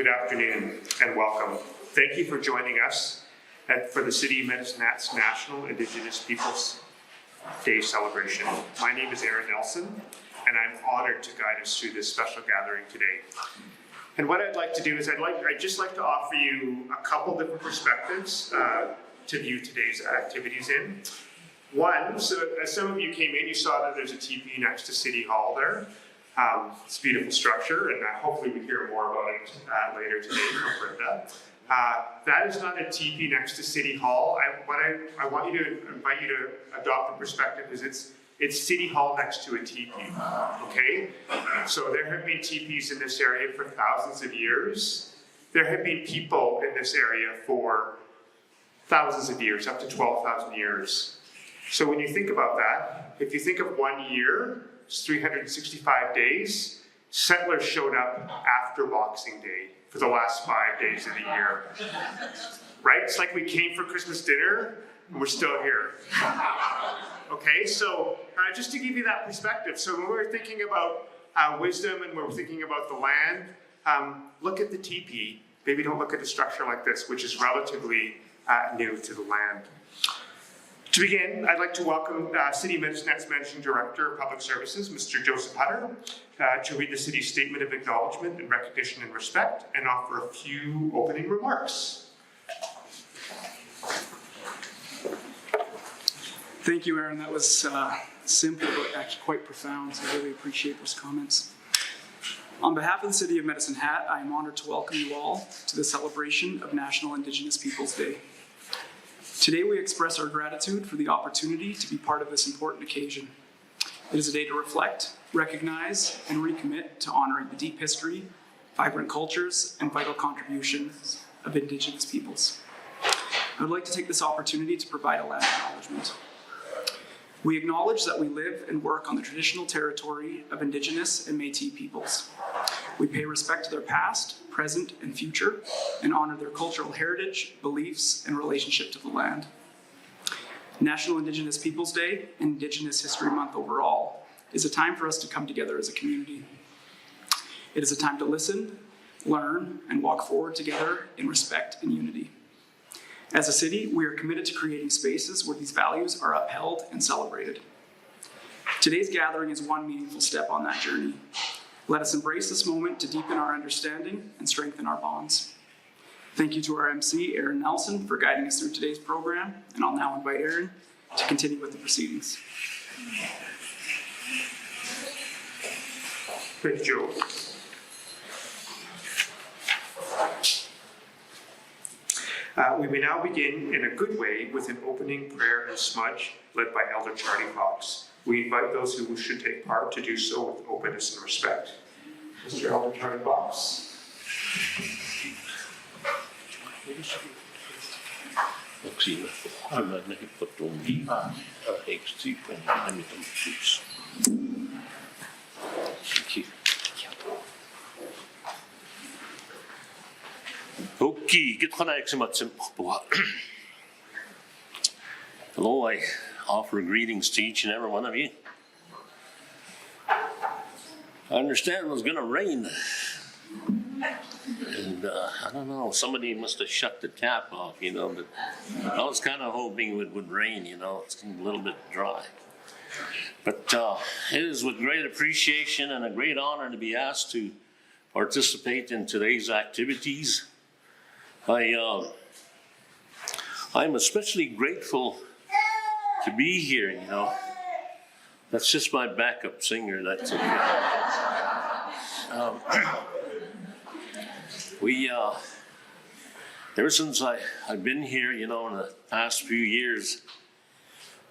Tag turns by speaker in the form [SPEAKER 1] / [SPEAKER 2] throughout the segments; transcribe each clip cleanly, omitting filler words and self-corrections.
[SPEAKER 1] Good afternoon and welcome. Thank you for joining us for the City of Medicine Hat's National Indigenous Peoples Day celebration. My name is Aaron Nelson, and I'm honored to guide us through this special gathering today. And what I'd like to do is I'd just like to offer you a couple different perspectives to view today's activities in. One, so as some of you came in, you saw that there's a teepee next to City Hall there. It's a beautiful structure, and hopefully we hear more about it later today from Brenda. That is not a teepee next to City Hall. I want you to invite you to adopt the perspective is it's City Hall next to a teepee, okay? So there have been teepees in this area for thousands of years. There have been people in this area for thousands of years, up to 12,000 years. So when you think about that, if you think of 1 year, it's 365 days, settlers showed up after Boxing Day for the last 5 days of the year. Right? It's like we came for Christmas dinner and we're still here. Okay, so just to give you that perspective, so when we're thinking about wisdom and we're thinking about the land, look at the teepee. Maybe don't look at a structure like this, which is relatively new to the land. To begin, I'd like to welcome City of Medicine Hat's Managing Director of Public Services, Mr. Joseph Hutter, to read the city's statement of acknowledgement and recognition and respect and offer a few opening remarks.
[SPEAKER 2] Thank you, Aaron. That was simple, but actually quite profound, so I really appreciate those comments. On behalf of the City of Medicine Hat, I am honored to welcome you all to the celebration of National Indigenous Peoples Day. Today we express our gratitude for the opportunity to be part of this important occasion. It is a day to reflect, recognize, and recommit to honoring the deep history, vibrant cultures, and vital contributions of Indigenous peoples. I would like to take this opportunity to provide a land acknowledgement. We acknowledge that we live and work on the traditional territory of Indigenous and Métis peoples. We pay respect to their past, present, and future, and honor their cultural heritage, beliefs, and relationship to the land. National Indigenous Peoples Day and Indigenous History Month overall is a time for us to come together as a community. It is a time to listen, learn, and walk forward together in respect and unity. As a city, we are committed to creating spaces where these values are upheld and celebrated. Today's gathering is one meaningful step on that journey. Let us embrace this moment to deepen our understanding and strengthen our bonds. Thank you to our MC, Aaron Nelson, for guiding us through today's program, and I'll now invite Aaron to continue with the proceedings.
[SPEAKER 1] Thank you, Joe. We may now begin in a good way with an opening prayer and smudge led by Elder Charlie Fox. We invite those who wish to take part to do so with openness and respect. Mr. Elder Charlie Fox.
[SPEAKER 3] Hello, I offer greetings to each and every one of you. I understand it was going to rain. And I don't know, somebody must have shut the tap off, but I was kind of hoping it would rain, it's a little bit dry. But it is with great appreciation and a great honor to be asked to participate in today's activities. I'm especially grateful to be here, That's just my backup singer, that's okay. Ever since I've been here, in the past few years,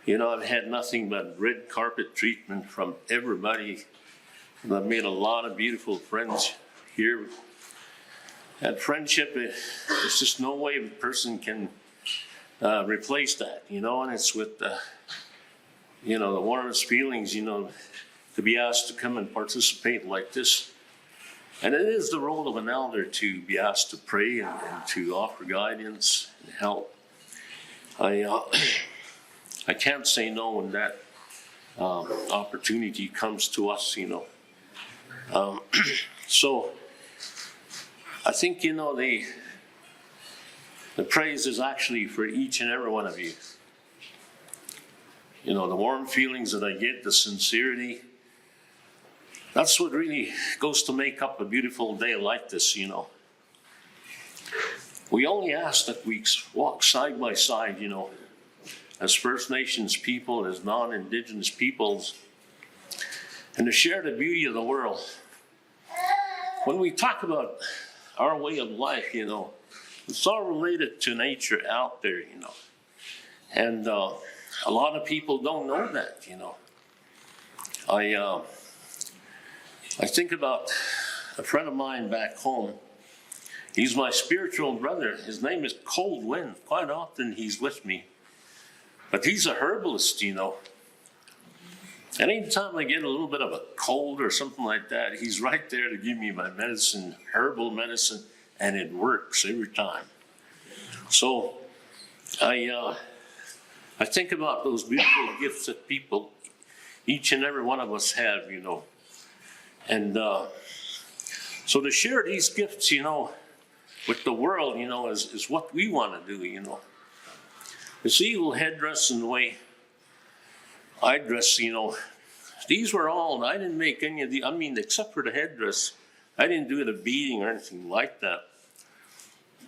[SPEAKER 3] I've had nothing but red carpet treatment from everybody. And I've made a lot of beautiful friends here. And friendship, there's just no way a person can replace that, and it's with the warmest feelings, to be asked to come and participate like this. And it is the role of an elder to be asked to pray and to offer guidance and help. I can't say no when that opportunity comes to us, So I think, the praise is actually for each and every one of you. The warm feelings that I get, the sincerity, that's what really goes to make up a beautiful day like this, We only ask that we walk side by side, as First Nations people, as non-Indigenous peoples, and to share the beauty of the world. When we talk about our way of life, it's all related to nature out there, And a lot of people don't know that, I think about a friend of mine back home. He's my spiritual brother. His name is Cold Wind. Quite often he's with me. But he's a herbalist, And anytime I get a little bit of a cold or something like that, he's right there to give me my medicine, herbal medicine, and it works every time. So I think about those beautiful gifts that people, each and every one of us have, And so to share these gifts, with the world, is what we want to do, This eagle headdress and the way I dress, these were all, I didn't make any of the, except for the headdress, I didn't do the beading or anything like that.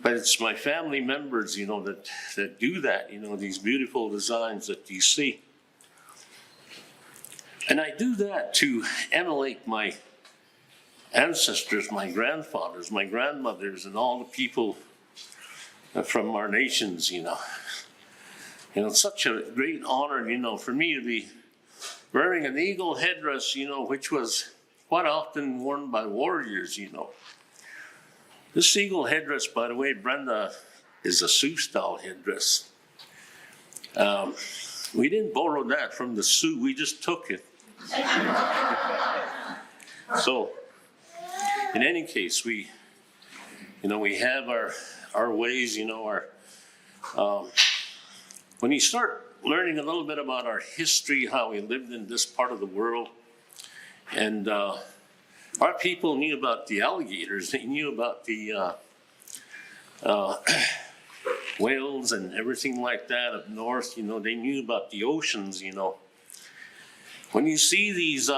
[SPEAKER 3] But it's my family members, that do that, these beautiful designs that you see. And I do that to emulate my ancestors, my grandfathers, my grandmothers, and all the people from our nations, It's such a great honor, for me to be wearing an eagle headdress, which was quite often worn by warriors, This eagle headdress, by the way, Brenda, is a Sioux-style headdress. We didn't borrow that from the Sioux, we just took it. So, in any case, we have our ways, when you start learning a little bit about our history, how we lived in this part of the world, and our people knew about the alligators, they knew about the whales and everything like that up north, they knew about the oceans, When you see these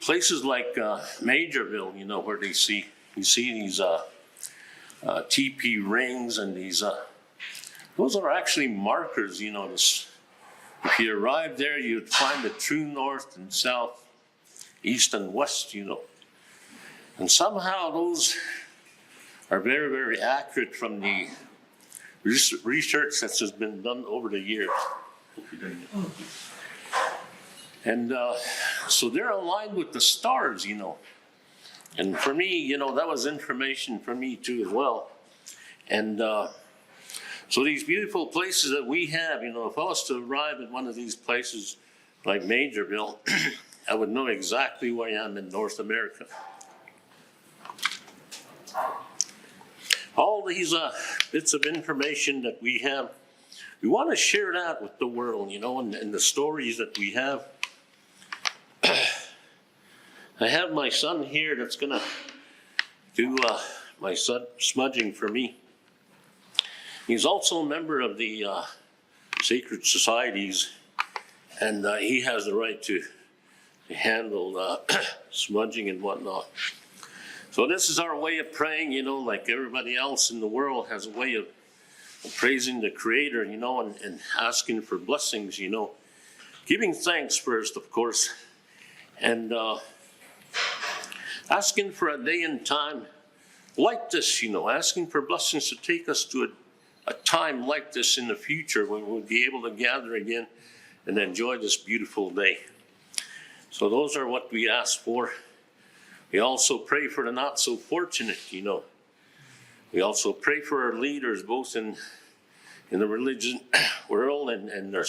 [SPEAKER 3] places like Majorville, where you see these teepee rings and these, those are actually markers, If you arrived there, you'd find the true north and south, east and west, And somehow those are very, very accurate from the research that has been done over the years. And so they're aligned with the stars, And for me, that was information for me too as well. And so these beautiful places that we have, if I was to arrive at one of these places like Majorville, I would know exactly where I am in North America. All these bits of information that we have, we want to share that with the world, and the stories that we have. I have my son here that's going to do my smudging for me. He's also a member of the sacred societies, and he has the right to handle smudging and whatnot. So this is our way of praying, like everybody else in the world has a way of praising the Creator, and asking for blessings, Giving thanks first, of course, and asking for a day and time like this, asking for blessings to take us to a time like this in the future when we'll be able to gather again and enjoy this beautiful day. So those are what we ask for. We also pray for the not so fortunate, We also pray for our leaders, both in the religion world and our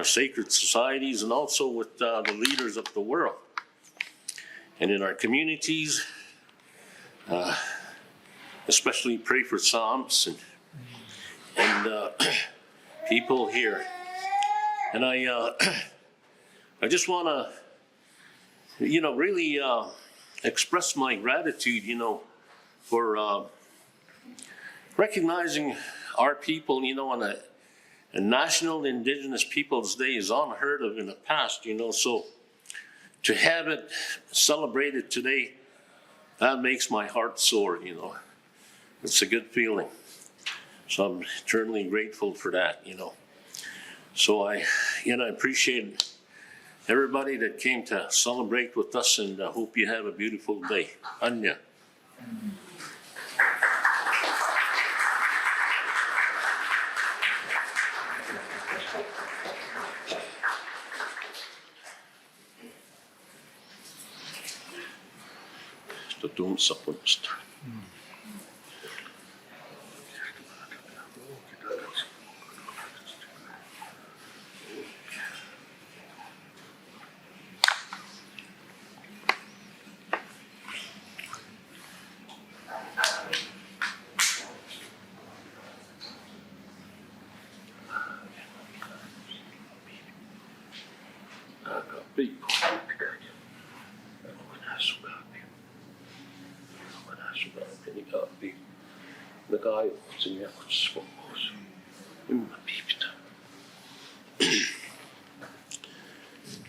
[SPEAKER 3] sacred societies, and also with the leaders of the world. And in our communities, especially pray for Psalms and people here. And I just want to, really express my gratitude, for recognizing our people, on a National Indigenous Peoples Day is unheard of in the past, so to have it celebrated today, that makes my heart soar, It's a good feeling. So I'm eternally grateful for that, So I appreciate everybody that came to celebrate with us, and I hope you have a beautiful day. Anya. Tutum sapunsta.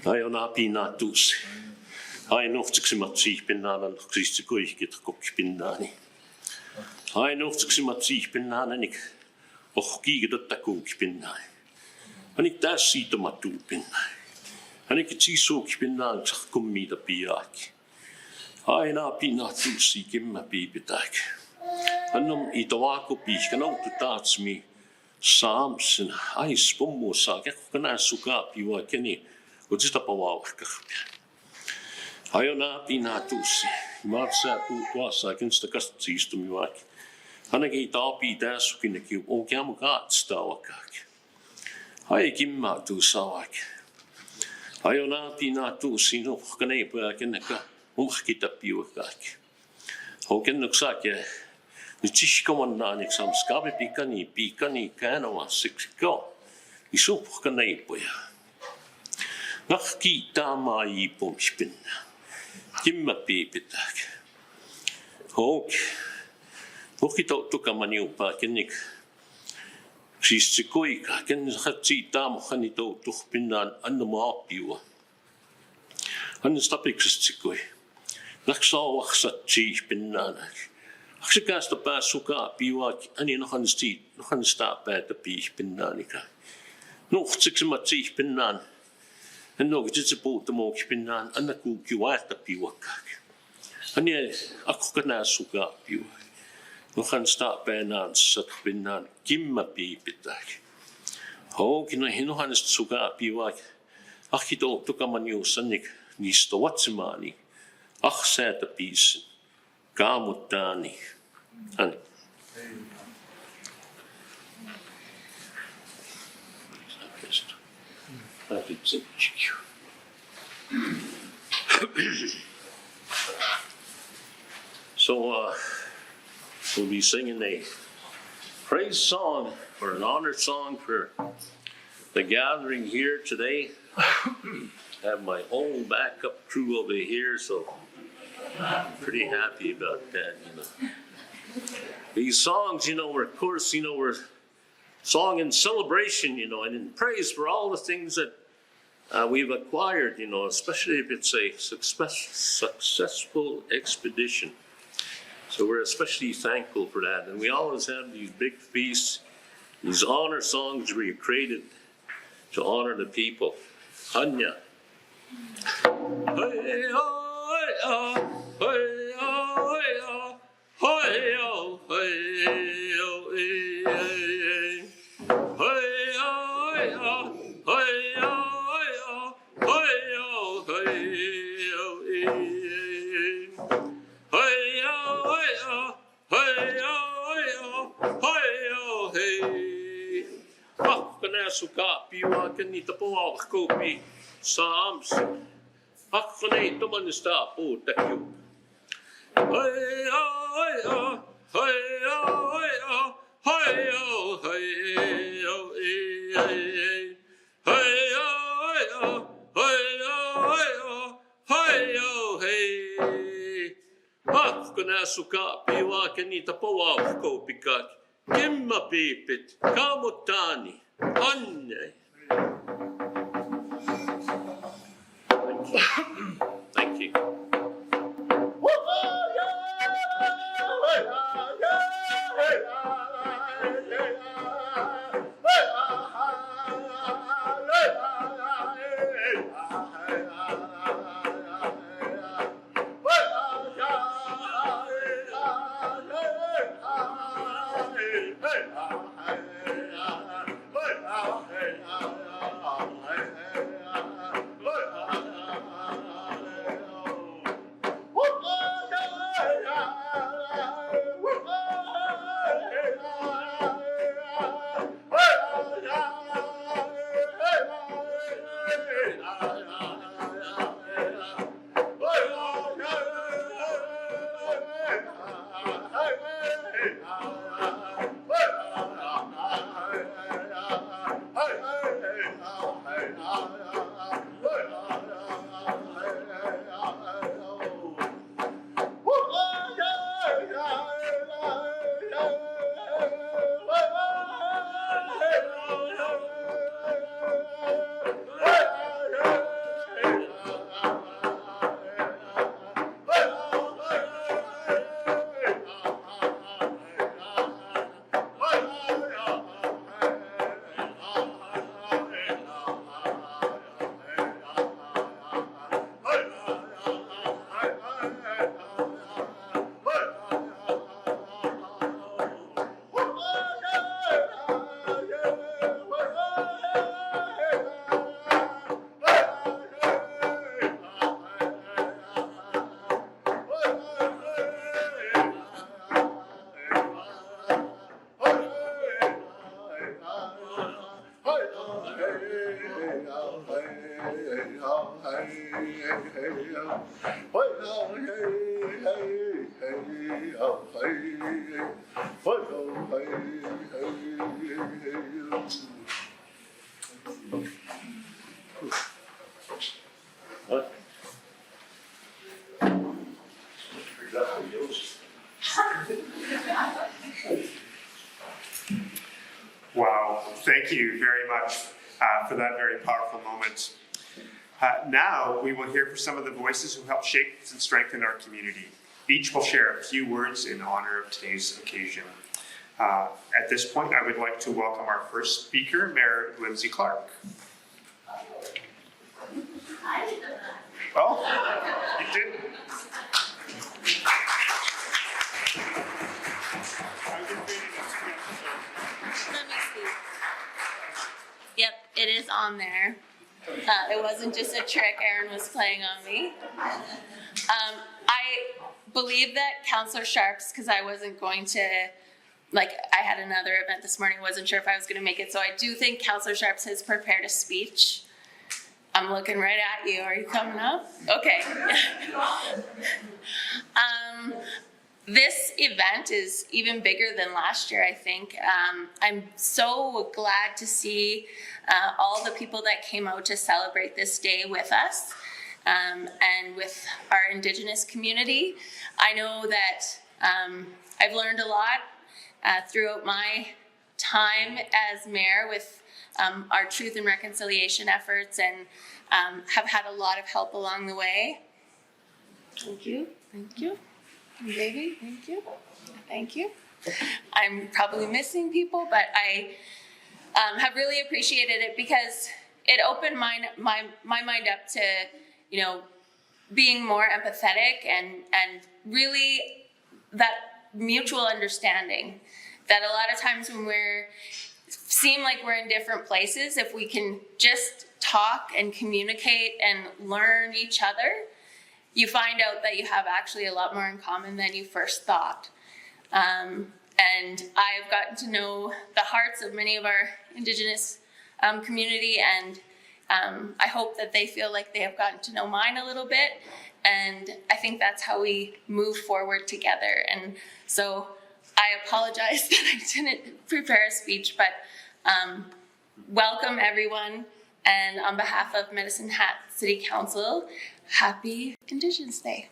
[SPEAKER 3] Ai on api nā tūsi. Ai noftiksi matsi pinnāna kristi koikit kokki pinnaani. Ai noftiksi matsi pinnaana nik ohki gidotta kokki pinnaani. Anik taas siitä matuu pinnaani. Anik tsiisuuki pinnaan sak kummita piaaki. Ai naapi nā tūsi kimma piipitaaki. Annom itoako piiska nautu taatsmi saamsen ai spommo saa kekkana sukaa piwa keni. Kutista pawaawarkahpia. Aiona pinatusi. Maatsa tuossa kinsta kastiistumi vaaki. Ainakin taapi tässukinnekin on kiamu kaatstauakaaki. Ai kimmatu saaki. Aiona pinatusi no kaneipoja kenneka umhkita piuakaaki. Hokennuksaaki. Nyt siskomannaani sam skabe pikani käänoa sikko. Isu kaneipoja. Nakki taamai pomspinna. Kimma piipitaak. Hok. Hokki touttukamani upaa kennik. Siis se koika. Kennis hatsi taamuhani touttuhpinnaan anna maapiua. Anna stapiksest se koi. Naksaa waksat siispinnaan. Aksikaasta pääs sukaa piuaak. Ani nohan staa päätä piispinnaanikaan. Nuhtsiksi mat siispinnaan. En nog dit puhuta muukin pinnaan, anna kuuki vaihtaa piuakkaak. Hän ei akkukanaa sukaa piuak. Nohan staa päänään sat pinnaan kimma piipitaak. Houkin no hinohanesta sukaa piuak. Ahki tokaman juussannik niistä vatsimaani. Säätä piisin. Kaamuttaani. Anni. So we'll be singing a praise song or an honor song for the gathering here today. Have my whole backup crew over here, so I'm pretty happy about that. These songs, we're of course, we're song in celebration, and in praise for all the things that we've acquired, especially if it's a successful expedition. So we're especially thankful for that. And we always have these big feasts, these honor songs we created to honor the people. Hanya. Suka piwa niitä poalkopi saams. Akkonei tomanista puutakiu. Hei hei hei hei hei hei hei suka piwa kini tapawa uko pikat. Kimma pipit kamutani. Anne. Thank you.
[SPEAKER 1] Wow, thank you very much for that very powerful moment. Now we will hear from some of the voices who help shape and strengthen our community. Each will share a few words in honor of today's occasion. At this point, I would like to welcome our first speaker, Mayor Lindsay Clark. Oh, you didn't?
[SPEAKER 4] Let me see. Yep, it is on there. It wasn't just a trick Aaron was playing on me. I believe that Councillor Sharps, because I wasn't going to, I had another event this morning, wasn't sure if I was going to make it, so I do think Councillor Sharps has prepared a speech. I'm looking right at you. Are you coming up? Okay. This event is even bigger than last year, I think. I'm so glad to see all the people that came out to celebrate this day with us and with our Indigenous community. I know that I've learned a lot throughout my time as mayor with our truth and reconciliation efforts, and have had a lot of help along the way. Thank you. Thank you. Baby, thank you. Thank you. I'm probably missing people, but I have really appreciated it because it opened my mind up to, being more empathetic and really that mutual understanding that a lot of times when seem like we're in different places, if we can just talk and communicate and learn each other, you find out that you have actually a lot more in common than you first thought. And I've gotten to know the hearts of many of our Indigenous community, and I hope that they feel like they have gotten to know mine a little bit. And I think that's how we move forward together. And so I apologize that I didn't prepare a speech, but welcome everyone. And on behalf of Medicine Hat City Council, happy Indigenous Day.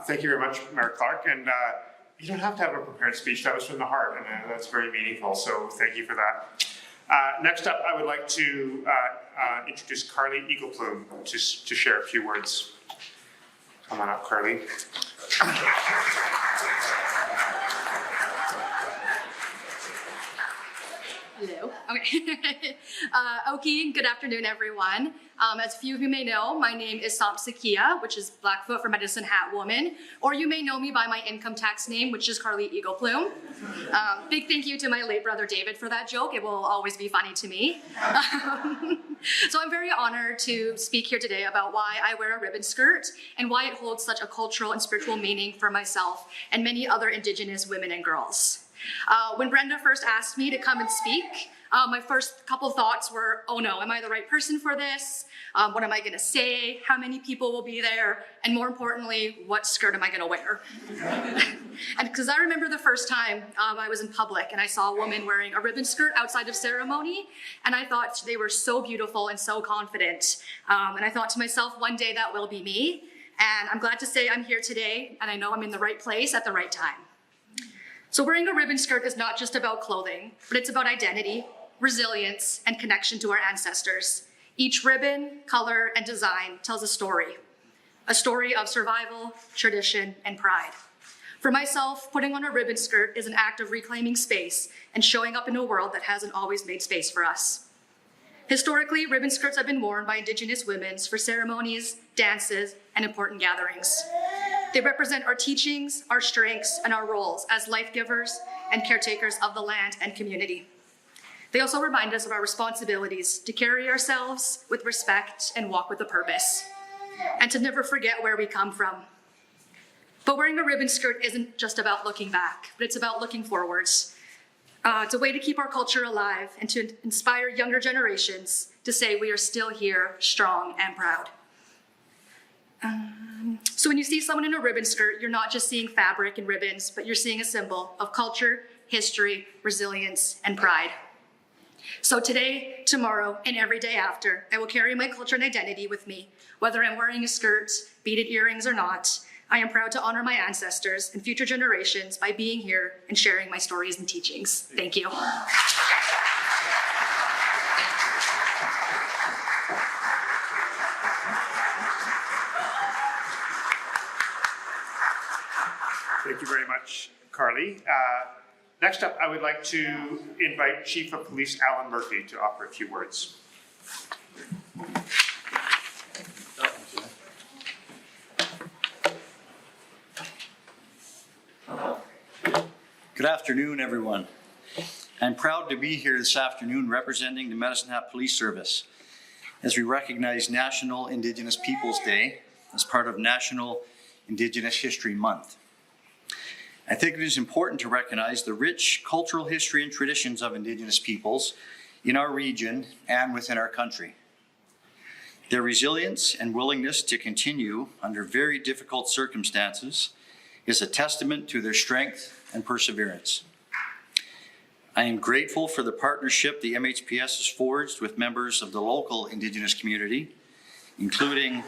[SPEAKER 1] Thank you very much, Mayor Clark. And you don't have to have a prepared speech. That was from the heart, and that's very meaningful. So thank you for that. Next up, I would like to introduce Carly Eagleplume to share a few words. Come on up, Carly.
[SPEAKER 5] Hello. Okay. Oki, good afternoon, everyone. As few of you may know, my name is Samsakia, which is Blackfoot for Medicine Hat Woman, or you may know me by my income tax name, which is Carly Eagleplume. Big thank you to my late brother David for that joke. It will always be funny to me. So I'm very honored to speak here today about why I wear a ribbon skirt and why it holds such a cultural and spiritual meaning for myself and many other Indigenous women and girls. When Brenda first asked me to come and speak, my first couple thoughts were, oh no, am I the right person for this? What am I gonna say? How many people will be there? And more importantly, what skirt am I gonna wear? And because I remember the first time I was in public and I saw a woman wearing a ribbon skirt outside of ceremony, and I thought they were so beautiful and so confident. And I thought to myself, one day that will be me. And I'm glad to say I'm here today, and I know I'm in the right place at the right time. So wearing a ribbon skirt is not just about clothing, but it's about identity, resilience, and connection to our ancestors. Each ribbon, color, and design tells a story of survival, tradition, and pride. For myself, putting on a ribbon skirt is an act of reclaiming space and showing up in a world that hasn't always made space for us. Historically, ribbon skirts have been worn by Indigenous women for ceremonies, dances, and important gatherings. They represent our teachings, our strengths, and our roles as life givers and caretakers of the land and community. They also remind us of our responsibilities to carry ourselves with respect and walk with a purpose, and to never forget where we come from. But wearing a ribbon skirt isn't just about looking back, but it's about looking forwards. It's a way to keep our culture alive and to inspire younger generations to say we are still here, strong and proud. So when you see someone in a ribbon skirt, you're not just seeing fabric and ribbons, but you're seeing a symbol of culture, history, resilience, and pride. So today, tomorrow, and every day after, I will carry my culture and identity with me. Whether I'm wearing a skirt, beaded earrings or not, I am proud to honor my ancestors and future generations by being here and sharing my stories and teachings. Thank you.
[SPEAKER 1] Thank you very much, Carly. Next up, I would like to invite Chief of Police Alan Murphy to offer a few words.
[SPEAKER 6] Good afternoon, everyone. I'm proud to be here this afternoon representing the Medicine Hat Police Service as we recognize National Indigenous Peoples Day as part of National Indigenous History Month. I think it is important to recognize the rich cultural history and traditions of Indigenous peoples in our region and within our country. Their resilience and willingness to continue under very difficult circumstances is a testament to their strength and perseverance. I am grateful for the partnership the MHPS has forged with members of the local Indigenous community, including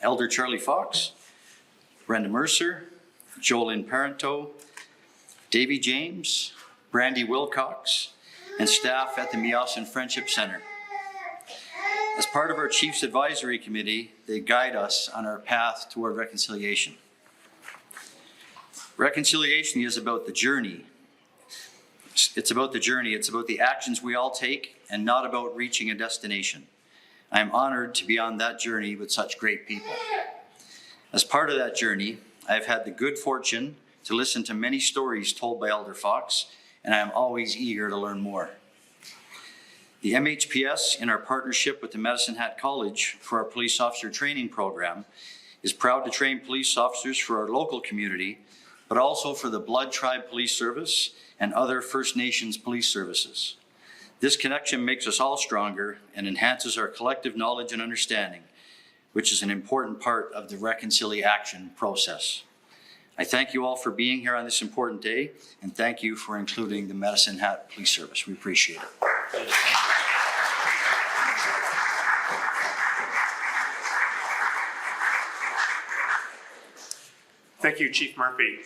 [SPEAKER 6] Elder Charlie Fox, Brenda Mercer, Jolyn Parento, Davy James, Brandy Wilcox, and staff at the Meowson Friendship Center. As part of our Chiefs Advisory Committee, they guide us on our path toward reconciliation. Reconciliation is about the journey. It's about the journey. It's about the actions we all take and not about reaching a destination. I am honored to be on that journey with such great people. As part of that journey, I've had the good fortune to listen to many stories told by Elder Fox, and I am always eager to learn more. The MHPS, in our partnership with the Medicine Hat College for our police officer training program, is proud to train police officers for our local community, but also for the Blood Tribe Police Service and other First Nations police services. This connection makes us all stronger and enhances our collective knowledge and understanding, which is an important part of the reconciliation process. I thank you all for being here on this important day, and thank you for including the Medicine Hat Police Service. We appreciate it.
[SPEAKER 1] Thank you, Chief Murphy.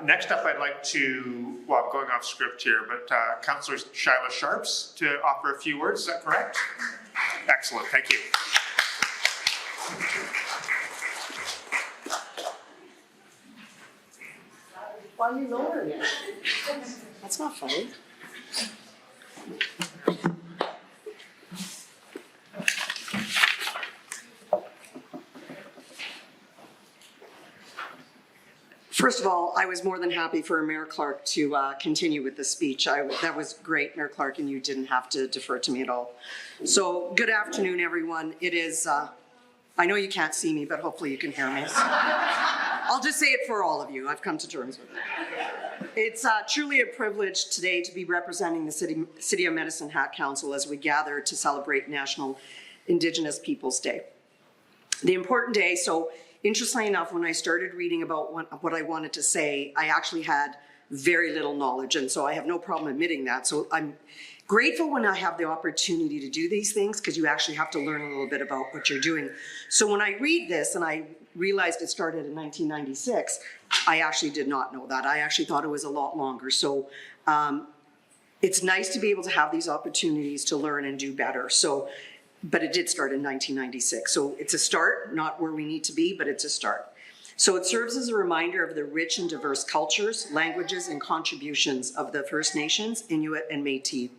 [SPEAKER 1] Next up, I'd like to, well, I'm going off script here, but Councillor Shyla Sharps to offer a few words. Is that correct? Excellent. Thank you.
[SPEAKER 7] Why are you lowering it? That's not funny. First of all, I was more than happy for Mayor Clark to continue with the speech. That was great, Mayor Clark, and you didn't have to defer to me at all. So, good afternoon, everyone. It is, I know you can't see me, but hopefully you can hear me. I'll just say it for all of you. I've come to terms with it. It's truly a privilege today to be representing the City of Medicine Hat Council as we gather to celebrate National Indigenous Peoples Day. The important day, so interestingly enough, when I started reading about what I wanted to say, I actually had very little knowledge, and so I have no problem admitting that. So I'm grateful when I have the opportunity to do these things, because you actually have to learn a little bit about what you're doing. So when I read this, and I realized it started in 1996, I actually did not know that. I actually thought it was a lot longer. So it's nice to be able to have these opportunities to learn and do better. So, but it did start in 1996. So it's a start, not where we need to be, but it's a start. So it serves as a reminder of the rich and diverse cultures, languages, and contributions of the First Nations, Inuit, and Métis,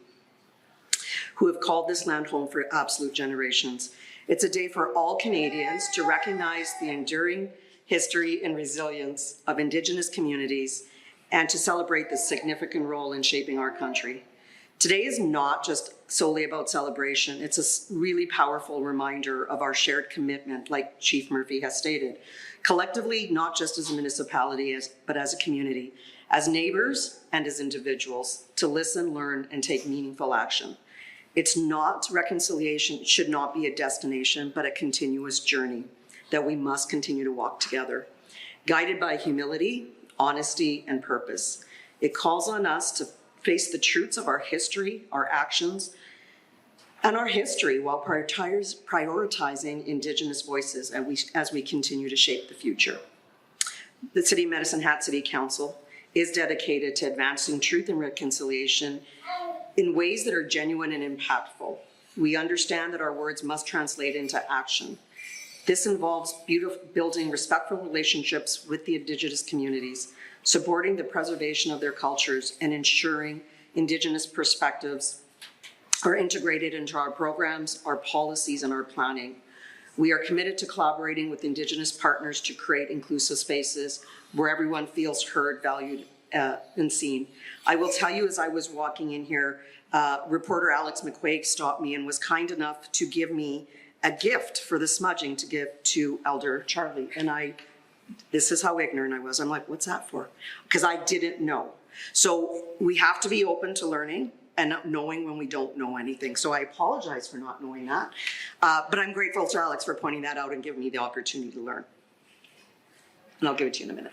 [SPEAKER 7] who have called this land home for absolute generations. It's a day for all Canadians to recognize the enduring history and resilience of Indigenous communities and to celebrate the significant role in shaping our country. Today is not just solely about celebration. It's a really powerful reminder of our shared commitment, like Chief Murphy has stated, collectively, not just as a municipality, but as a community, as neighbors and as individuals, to listen, learn, and take meaningful action. It's not reconciliation, it should not be a destination, but a continuous journey that we must continue to walk together, guided by humility, honesty, and purpose. It calls on us to face the truths of our history, our actions, and our history while prioritizing Indigenous voices as we continue to shape the future. The City of Medicine Hat City Council is dedicated to advancing truth and reconciliation in ways that are genuine and impactful. We understand that our words must translate into action. This involves building respectful relationships with the Indigenous communities, supporting the preservation of their cultures, and ensuring Indigenous perspectives are integrated into our programs, our policies, and our planning. We are committed to collaborating with Indigenous partners to create inclusive spaces where everyone feels heard, valued, and seen. I will tell you, as I was walking in here, reporter Alex McQuaig stopped me and was kind enough to give me a gift for the smudging to give to Elder Charlie. And this is how ignorant I was. I'm like, what's that for? Because I didn't know. So we have to be open to learning and knowing when we don't know anything. So I apologize for not knowing that. But I'm grateful to Alex for pointing that out and giving me the opportunity to learn. And I'll give it to you in a minute.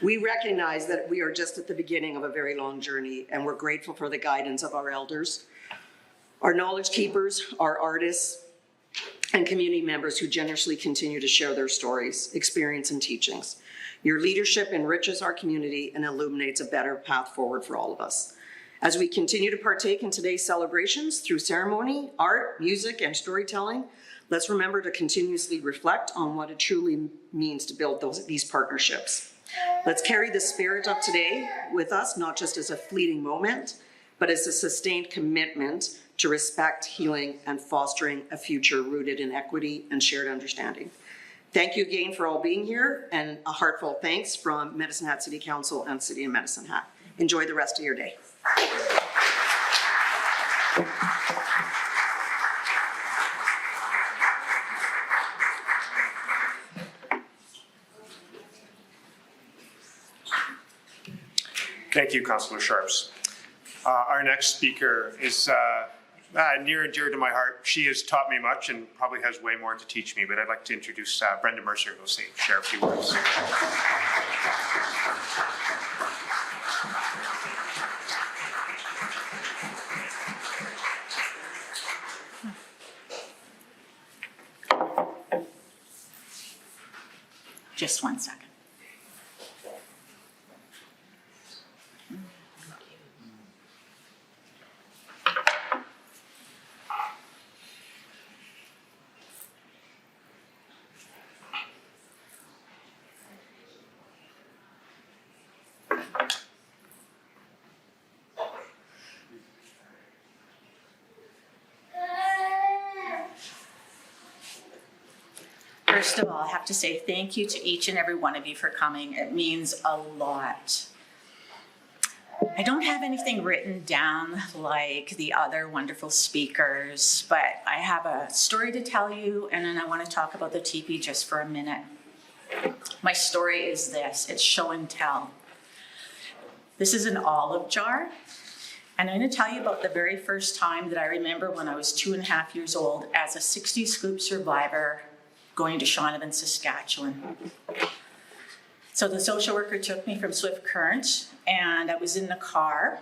[SPEAKER 7] We recognize that we are just at the beginning of a very long journey, and we're grateful for the guidance of our elders, our knowledge keepers, our artists, and community members who generously continue to share their stories, experience, and teachings. Your leadership enriches our community and illuminates a better path forward for all of us. As we continue to partake in today's celebrations through ceremony, art, music, and storytelling, let's remember to continuously reflect on what it truly means to build these partnerships. Let's carry the spirit of today with us, not just as a fleeting moment, but as a sustained commitment to respect, healing, and fostering a future rooted in equity and shared understanding. Thank you again for all being here, and a heartfelt thanks from Medicine Hat City Council and City of Medicine Hat. Enjoy the rest of your day.
[SPEAKER 1] Thank you, Councillor Sharps. Our next speaker is near and dear to my heart. She has taught me much and probably has way more to teach me, but I'd like to introduce Brenda Mercer, who will share a few words.
[SPEAKER 8] Just 1 second. First of all, I have to say thank you to each and every one of you for coming. It means a lot. I don't have anything written down like the other wonderful speakers, but I have a story to tell you, and then I want to talk about the teepee just for a minute. My story is this. It's show and tell. This is an olive jar, and I'm going to tell you about the very first time that I remember when I was 2.5 years old as a 60 scoop survivor going to Shaunavon, Saskatchewan. So the social worker took me from Swift Current, and I was in the car,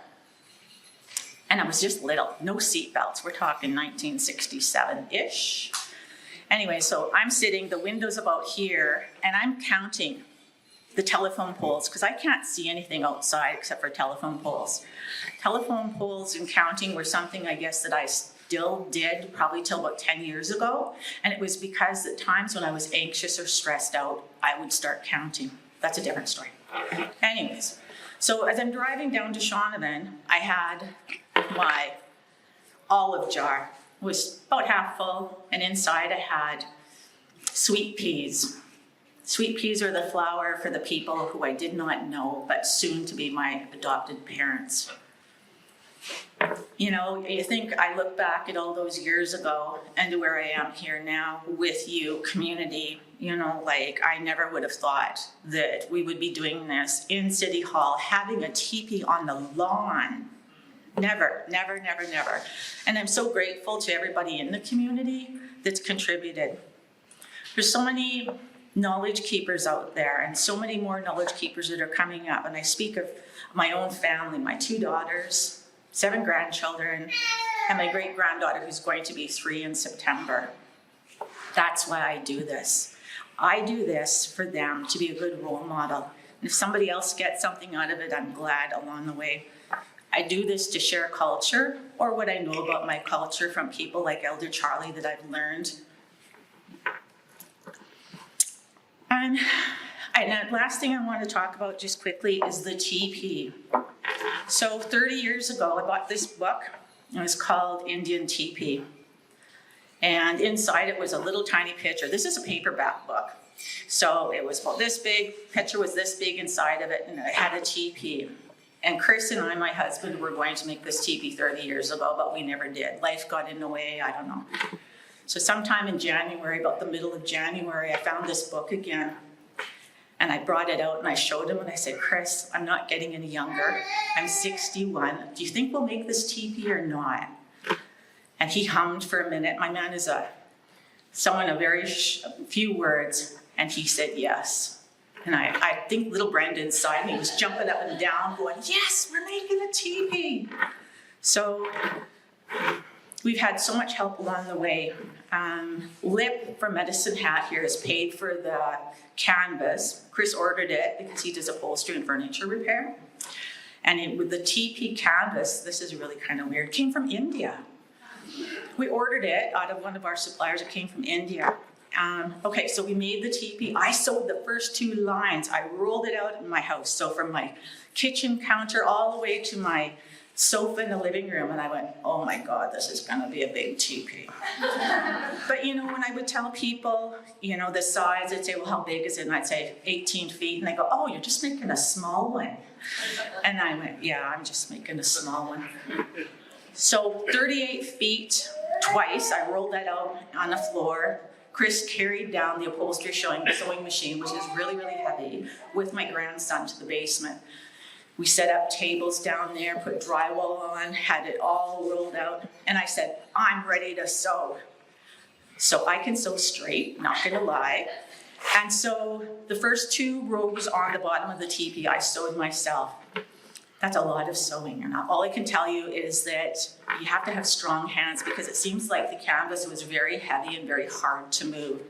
[SPEAKER 8] and I was just little, no seatbelts. We're talking 1967-ish. Anyway, so I'm sitting, the window's about here, and I'm counting the telephone poles, because I can't see anything outside except for telephone poles. Telephone poles and counting were something, I guess, that I still did probably till about 10 years ago. And it was because at times when I was anxious or stressed out, I would start counting. That's a different story. Anyways, so as I'm driving down to Shaunavon, I had my olive jar. It was about half full, and inside I had sweet peas. Sweet peas are the flour for the people who I did not know, but soon to be my adopted parents. You know, you think I look back at all those years ago and to where I am here now with you, community, you know, like I never would have thought that we would be doing this in City Hall, having a teepee on the lawn. Never, never, never, never. And I'm so grateful to everybody in the community that's contributed. There's so many knowledge keepers out there and so many more knowledge keepers that are coming up. And I speak of my own family, my 2 daughters, 7 grandchildren, and my great-granddaughter who's going to be 3 in September. That's why I do this. I do this for them to be a good role model. And if somebody else gets something out of it, I'm glad along the way. I do this to share culture or what I know about my culture from people like Elder Charlie that I've learned. And the last thing I want to talk about just quickly is the teepee. So 30 years ago, I bought this book. It was called Indian Teepee. And inside it was a little tiny picture. This is a paperback book. So it was about this big, picture was this big inside of it, and it had a teepee. And Chris and I, my husband, were going to make this teepee 30 years ago, but we never did. Life got in the way, I don't know. So sometime in January, about the middle of January, I found this book again. And I brought it out and I showed him and I said, Chris, I'm not getting any younger. I'm 61. Do you think we'll make this teepee or not? And he hummed for a minute. My man is someone of very few words. And he said yes. And I think little Brenda inside me was jumping up and down going, yes, we're making a teepee. So we've had so much help along the way. Lip from Medicine Hat here has paid for the canvas. Chris ordered it because he does upholstery and furniture repair. And with the teepee canvas, this is really kind of weird, came from India. We ordered it out of one of our suppliers. It came from India. Okay, so we made the teepee. I sewed the first 2 lines. I rolled it out in my house. So from my kitchen counter all the way to my sofa in the living room, and I went, oh my God, this is gonna be a big teepee. But you know, when I would tell people, you know, the size, they'd say, well, how big is it? And I'd say 18 feet, and they go, oh, you're just making a small one. And I went, yeah, I'm just making a small one. So 38 feet twice, I rolled that out on the floor. Chris carried down the upholstery sewing machine, which is really, really heavy, with my grandson to the basement. We set up tables down there, put drywall on, had it all rolled out, and I said, I'm ready to sew. So I can sew straight, not gonna lie. And so the first 2 rows on the bottom of the teepee, I sewed myself. That's a lot of sewing. And all I can tell you is that you have to have strong hands because it seems like the canvas was very heavy and very hard to move.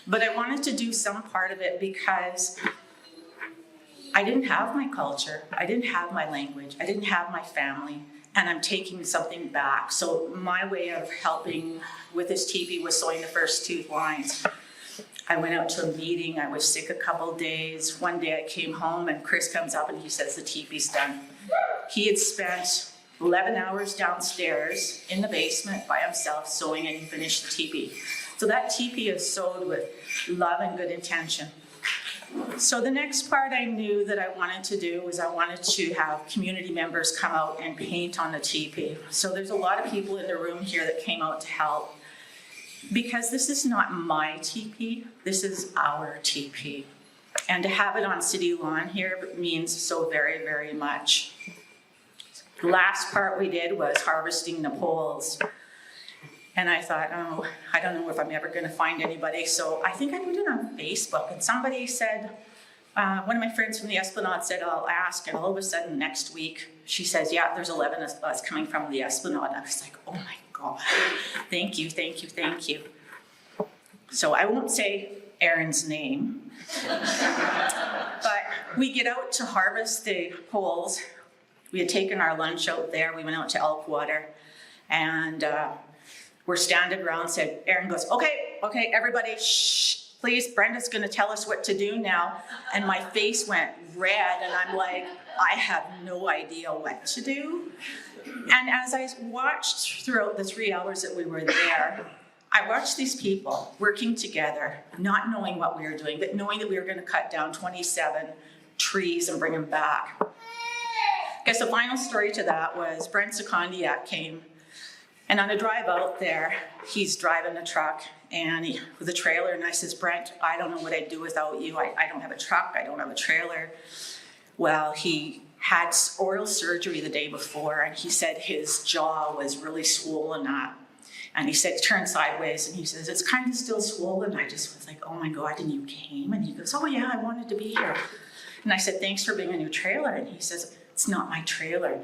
[SPEAKER 8] But I wanted to do some part of it because I didn't have my culture, I didn't have my language, I didn't have my family, and I'm taking something back. So my way of helping with this teepee was sewing the first 2 lines. I went out to a meeting, I was sick a couple days. One day I came home and Chris comes up and he says the teepee's done. He had spent 11 hours downstairs in the basement by himself sewing and he finished the teepee. So that teepee is sewed with love and good intention. So the next part I knew that I wanted to do was I wanted to have community members come out and paint on the teepee. So there's a lot of people in the room here that came out to help. Because this is not my teepee, this is our teepee. And to have it on city lawn here means so very, very much. The last part we did was harvesting the poles. And I thought, oh, I don't know if I'm ever gonna find anybody. So I think I put it on Facebook and somebody said, one of my friends from the Esplanade said, I'll ask. And all of a sudden next week, she says, yeah, there's 11 of us coming from the Esplanade. I was like, oh my God, thank you, thank you, thank you. So I won't say Erin's name, but we get out to harvest the poles. We had taken our lunch out there. We went out to Elkwater and we're standing around, said, Erin goes, okay, everybody, shh, please, Brenda's gonna tell us what to do now. And my face went red and I'm like, I have no idea what to do. And as I watched throughout the 3 hours that we were there, I watched these people working together, not knowing what we were doing, but knowing that we were gonna cut down 27 trees and bring them back. I guess the final story to that was Brent Secondiac came, and on a drive out there, he's driving the truck and with a trailer, and I says, Brent, I don't know what I'd do without you. I don't have a truck, I don't have a trailer. Well, he had oral surgery the day before, and he said his jaw was really swollen up. And he said, turn sideways, and he says, it's kind of still swollen. I just was like, oh my God, and you came? And he goes, oh yeah, I wanted to be here. And I said, thanks for bringing your trailer. And he says, it's not my trailer.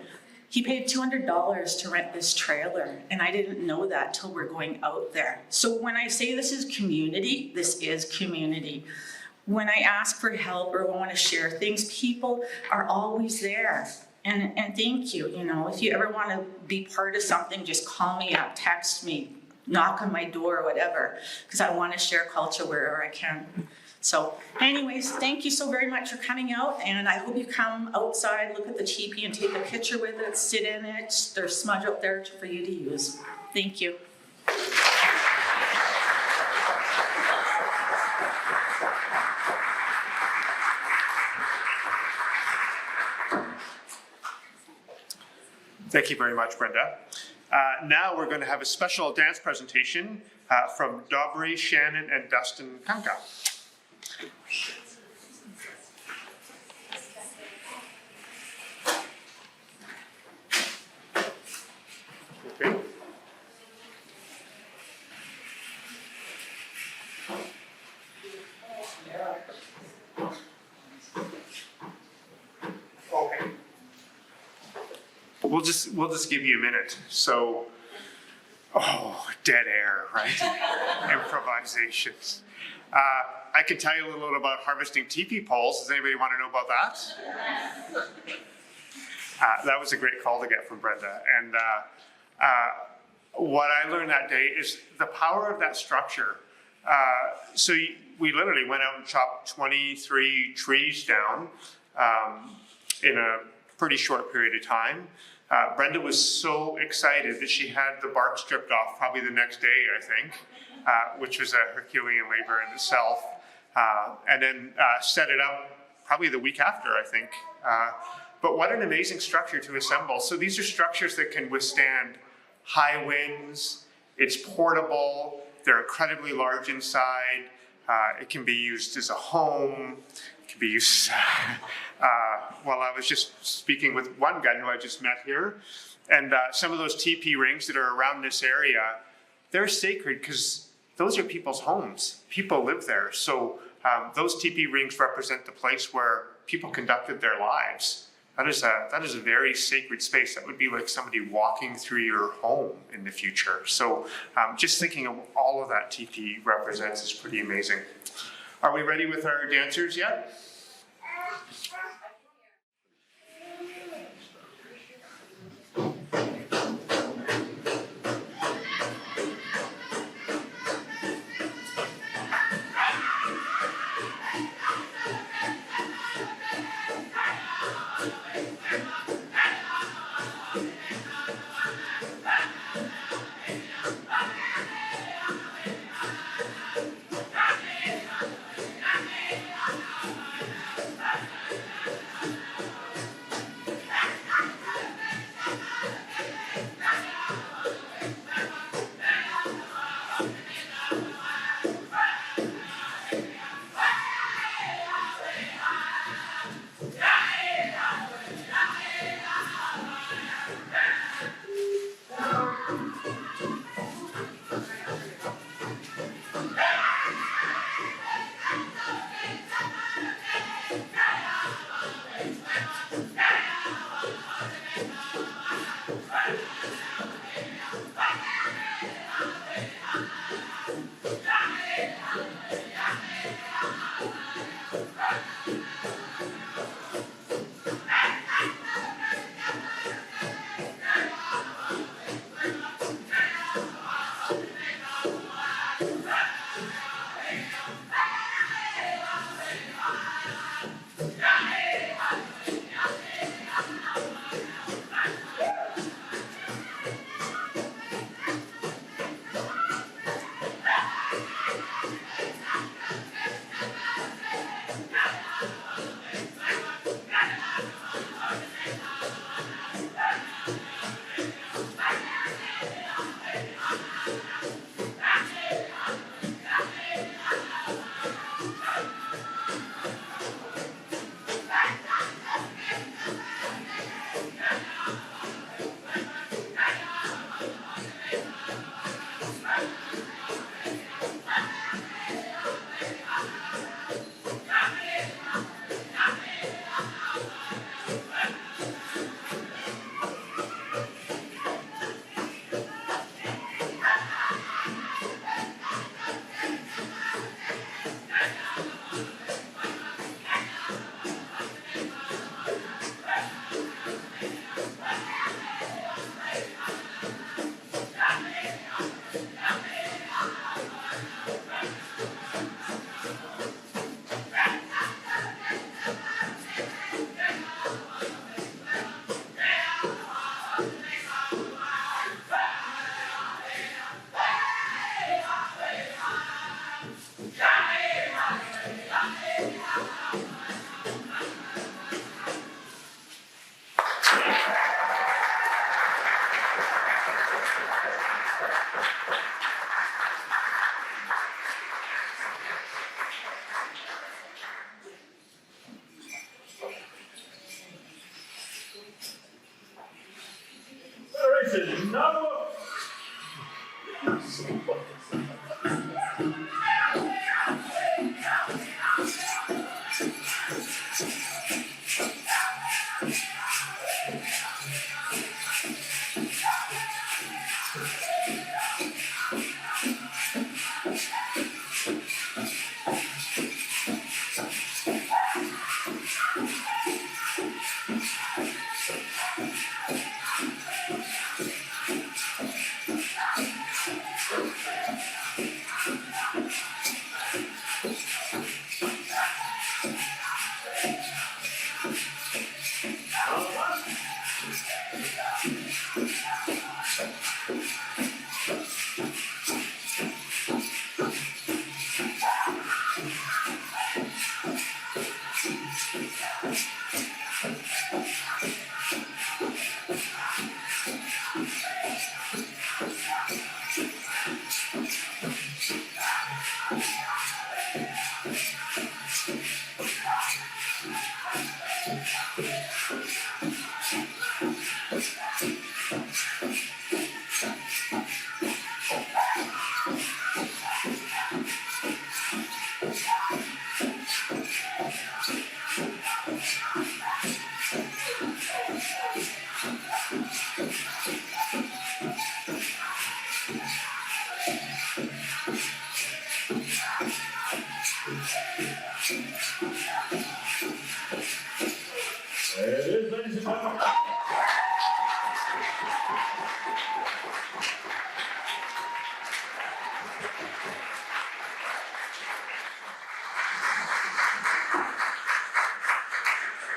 [SPEAKER 8] He paid $200 to rent this trailer, and I didn't know that till we're going out there. So when I say this is community, this is community. When I ask for help or want to share things, people are always there. And thank you, you know, if you ever want to be part of something, just call me up, text me, knock on my door, whatever, because I want to share culture wherever I can. So anyways, thank you so very much for coming out, and I hope you come outside, look at the teepee and take a picture with it, sit in it. There's smudge up there for you to use. Thank you.
[SPEAKER 1] Thank you very much, Brenda. Now we're going to have a special dance presentation from Dobry, Shannon, and Dustin Kanka. Okay. Okay. We'll just give you a minute. So, dead air, right? Improvisations. I can tell you a little about harvesting teepee poles. Does anybody want to know about that? That was a great call to get from Brenda. And what I learned that day is the power of that structure. We literally went out and chopped 23 trees down in a pretty short period of time. Brenda was so excited that she had the bark stripped off probably the next day, I think, which was a Herculean labor in itself. And then set it up probably the week after, I think. But what an amazing structure to assemble. So these are structures that can withstand high winds. It's portable. They're incredibly large inside. It can be used as a home. It can be used well, I was just speaking with one guy who I just met here. And some of those teepee rings that are around this area, they're sacred because those are people's homes. People live there. So those teepee rings represent the place where people conducted their lives. That is a very sacred space. That would be like somebody walking through your home in the future. So just thinking of all of that TP represents is pretty amazing. Are we ready with our dancers yet?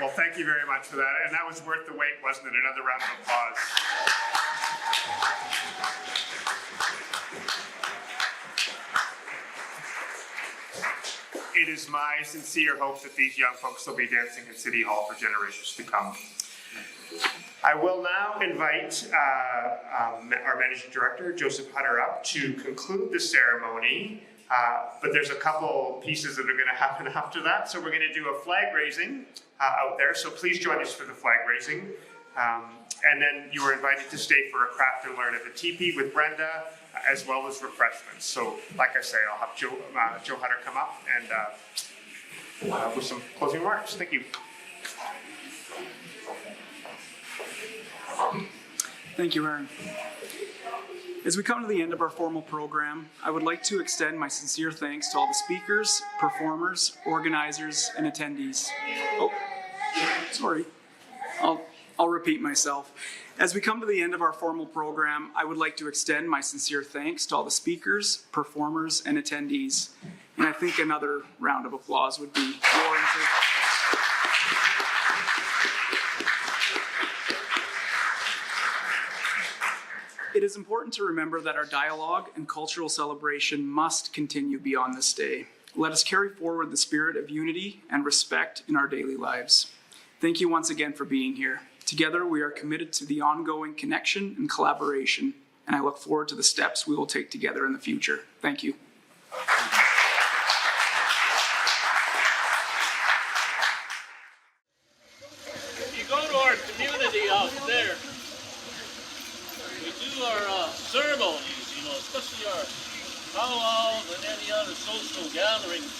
[SPEAKER 1] Well, thank you very much for that. And that was worth the wait, wasn't it? Another round of applause. It is my sincere hope that these young folks will be dancing in City Hall for generations to come. I will now invite our Managing Director, Joseph Hutter, up to conclude the ceremony. But there's a couple pieces that are going to happen after that. So we're going to do a flag raising out there. So please join us for the flag raising. And then you are invited to stay for a craft and learn at the teepee with Brenda, as well as refreshments. So like I say, I'll have Joe Hutter come up and with some closing remarks. Thank you.
[SPEAKER 2] Thank you, Aaron. As we come to the end of our formal program, I would like to extend my sincere thanks to all the speakers, performers, organizers, and attendees. Oh, sorry. I'll repeat myself. As we come to the end of our formal program, I would like to extend my sincere thanks to all the speakers, performers, and attendees. And I think another round of applause would be warranted. It is important to remember that our dialogue and cultural celebration must continue beyond this day. Let us carry forward the spirit of unity and respect in our daily lives. Thank you once again for being here. Together, we are committed to the ongoing connection and collaboration, and I look forward to the steps we will take together in the future. Thank you.
[SPEAKER 3] If you go to our community out there, we do our ceremonies, you know, especially our powwows and any other social gatherings.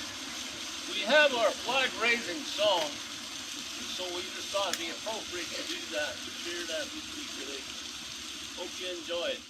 [SPEAKER 3] We have our flag raising song, so we just thought it'd be appropriate to do that, to share that with you today. Hope you enjoy it.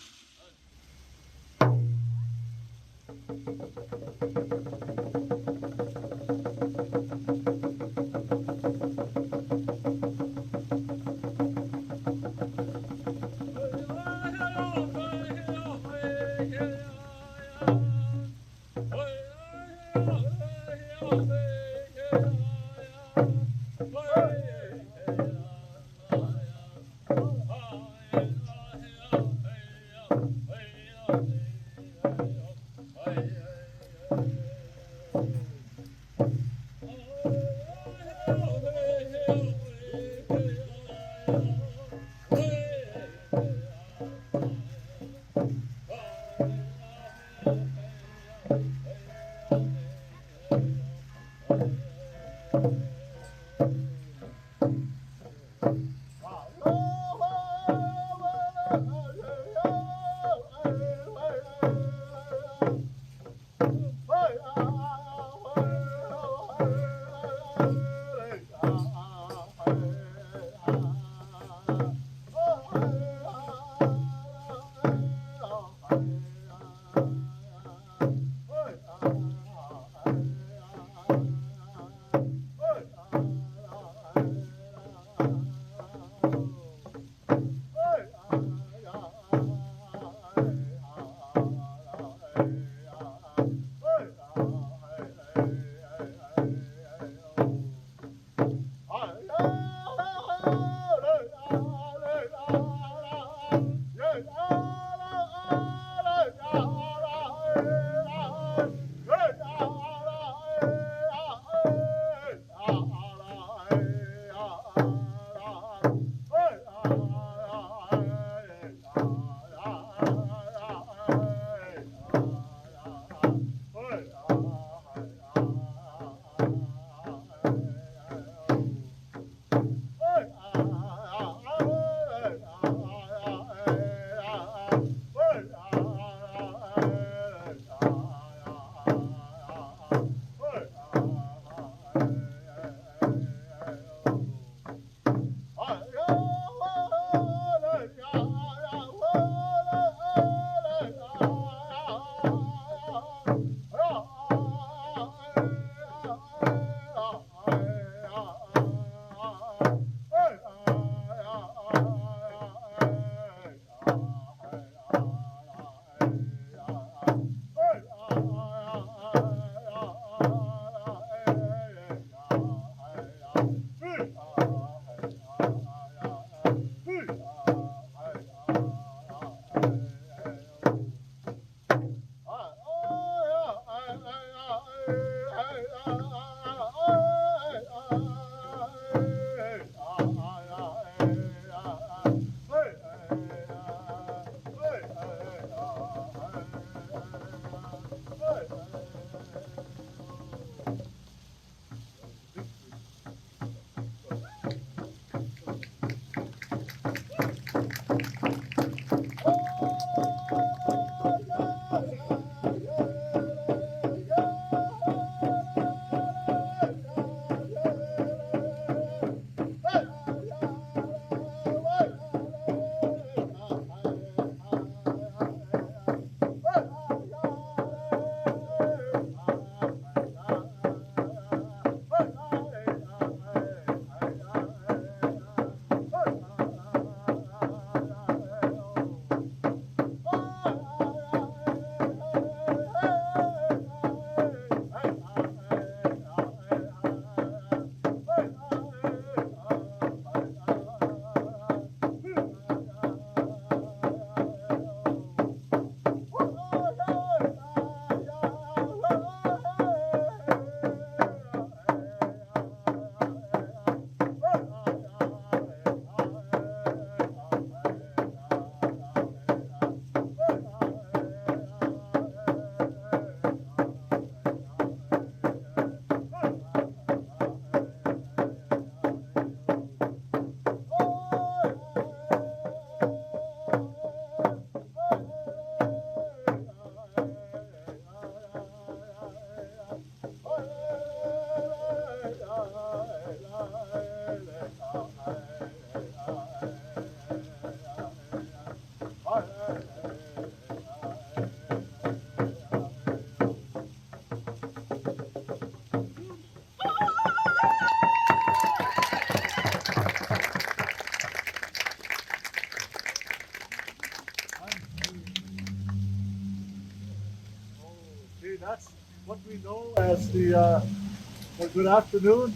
[SPEAKER 9] well, good afternoon.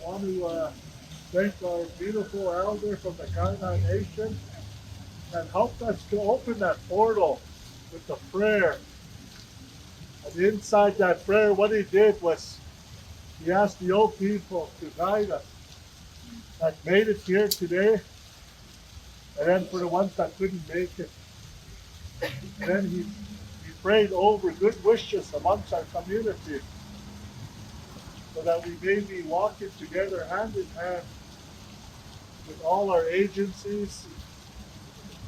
[SPEAKER 9] I want to thank our beautiful elder from the Kainai Nation that helped us to open that portal with the prayer. And inside that prayer, what he did was he asked the old people to guide us that made it here today, and then for the ones that couldn't make it. And then he prayed over good wishes amongst our community so that we may be walking together hand in hand with all our agencies.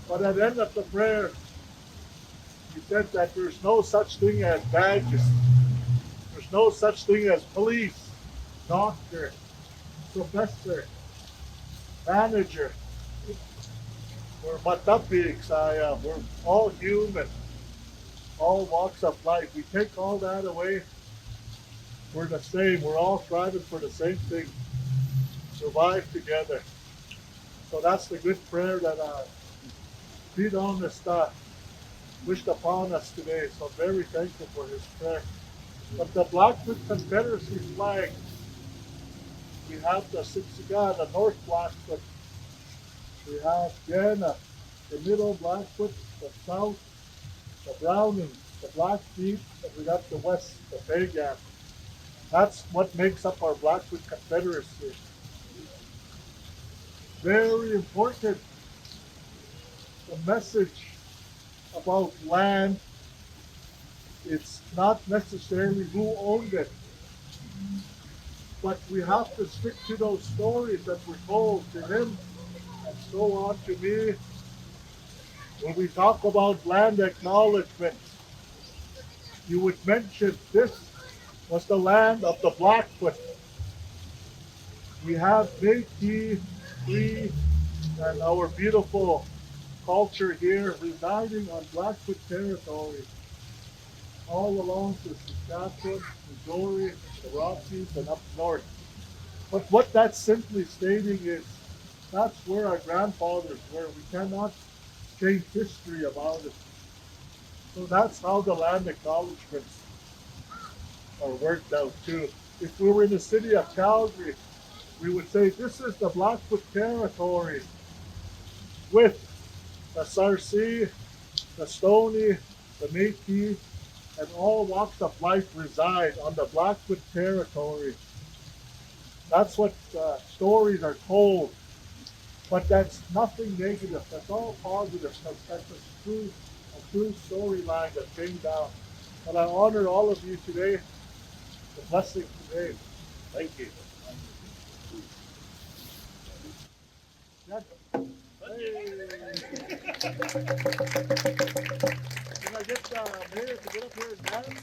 [SPEAKER 9] But at the end of the prayer, he said that there's no such thing as badges. There's no such thing as police, doctor, professor, manager. We're matapigs. We're all human, all walks of life. We take all that away. We're the same. We're all striving for the same thing. Survive together. So that's the good prayer that Pete Onesta wished upon us today. So I'm very thankful for his prayer. But the Blackfoot Confederacy flag, we have the Siksika, the North Blackfoot. We have Jana, the Middle Blackfoot, the South, the Browning, the Blackfeet, and we got the West, the Pagam. That's what makes up our Blackfoot Confederacy. Very important, the message about land. It's not necessarily who owned it, but we have to stick to those stories that were told to him and so on to me. When we talk about land acknowledgement, you would mention this was the land of the Blackfoot. We have Métis, Cree, and our beautiful culture here residing on Blackfoot territory, all along the Saskatchewan, Missouri, the Rockies, and up north. But what that's simply stating is that's where our grandfathers were. We cannot change history about it. So that's how the land acknowledgements are worked out too. If we were in the city of Calgary, we would say this is the Blackfoot territory with the Sarcee, the Stoney, the Métis, and all walks of life reside on the Blackfoot territory. That's what stories are told, but that's nothing negative. That's all positive. That's a true storyline that came down. And I honor all of you today, the blessing today. Thank you. Hey. Can I get the mayor to get up here and dance?